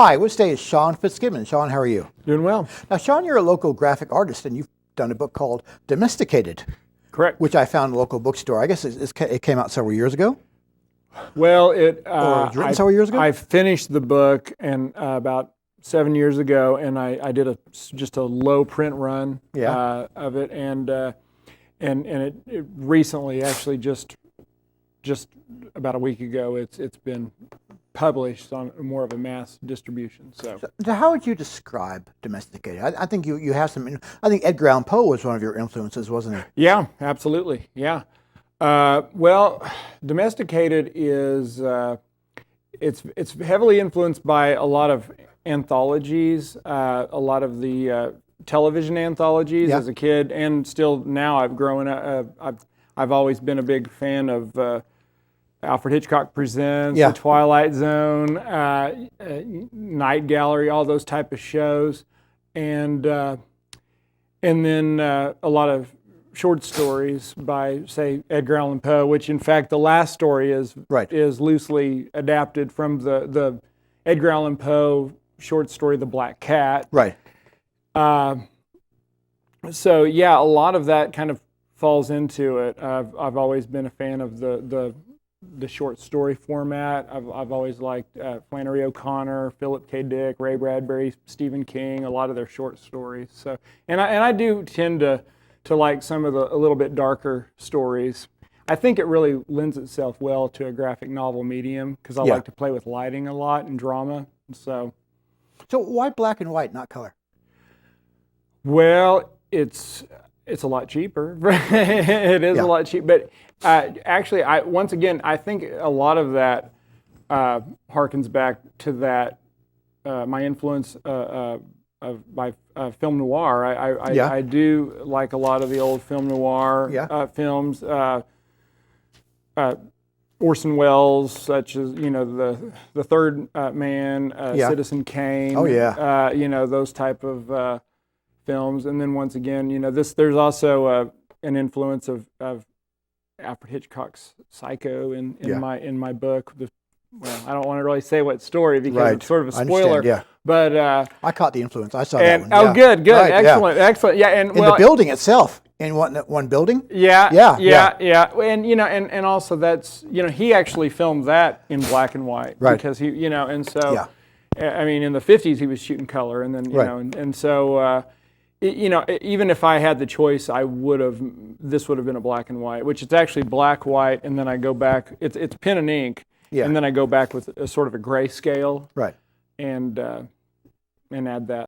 Hi, with us today is Sean Fitzgibbon. Sean, how are you? Doing well. Now, Sean, you're a local graphic artist, and you've done a book called DomestiCATed. Correct. Which I found in a local bookstore. I guess it came out several years ago? Well, Or was written several years ago? I finished the book and about 7 years ago, and I did just a low print run of it, and it recently, actually just about a week ago, it's been published on more of a mass distribution. So how would you describe DomestiCATed? I think you have some. I think Edgar Allan Poe was one of your influences, wasn't he? Yeah, absolutely. Yeah. Well, DomestiCATed is it's heavily influenced by a lot of anthologies, a lot of the television anthologies as a kid, and still now. I've grown up. I've always been a big fan of Alfred Hitchcock Presents, The Twilight Zone, Night Gallery, all those type of shows, and then a lot of short stories by, say, Edgar Allan Poe, which in fact the last story is loosely adapted from the Edgar Allan Poe short story, The Black Cat. Right. So yeah, a lot of that kind of falls into it. I've always been a fan of the short story format. I've always liked Flannery O'Connor, Philip K. Dick, Ray Bradbury, Stephen King, a lot of their short stories. So, and I do tend to like some of the a little bit darker stories. I think it really lends itself well to a graphic novel medium because I like to play with lighting a lot and drama. So why black and white, not color? Well, it's a lot cheaper. It is a lot cheaper, but actually, once again, I think a lot of that harkens back to that my influence by film noir. I do like a lot of the old film noir films. Orson Welles, such as the Third Man, Citizen Kane. Oh yeah. Those type of films, and then once again, there's also an influence of Alfred Hitchcock's Psycho in my book. Well, I don't want to really say what story because it's sort of a spoiler. But I caught the influence. I saw that one. Oh, good, excellent. Yeah, and the building itself, in one building. And and also that's he actually filmed that in black and white because he and so I mean in the 50s he was shooting color and then and so. Even if I had the choice, this would have been a black and white, which it's actually black, white, and then I go back, it's pen and ink, and then I go back with a sort of a grayscale, and add that.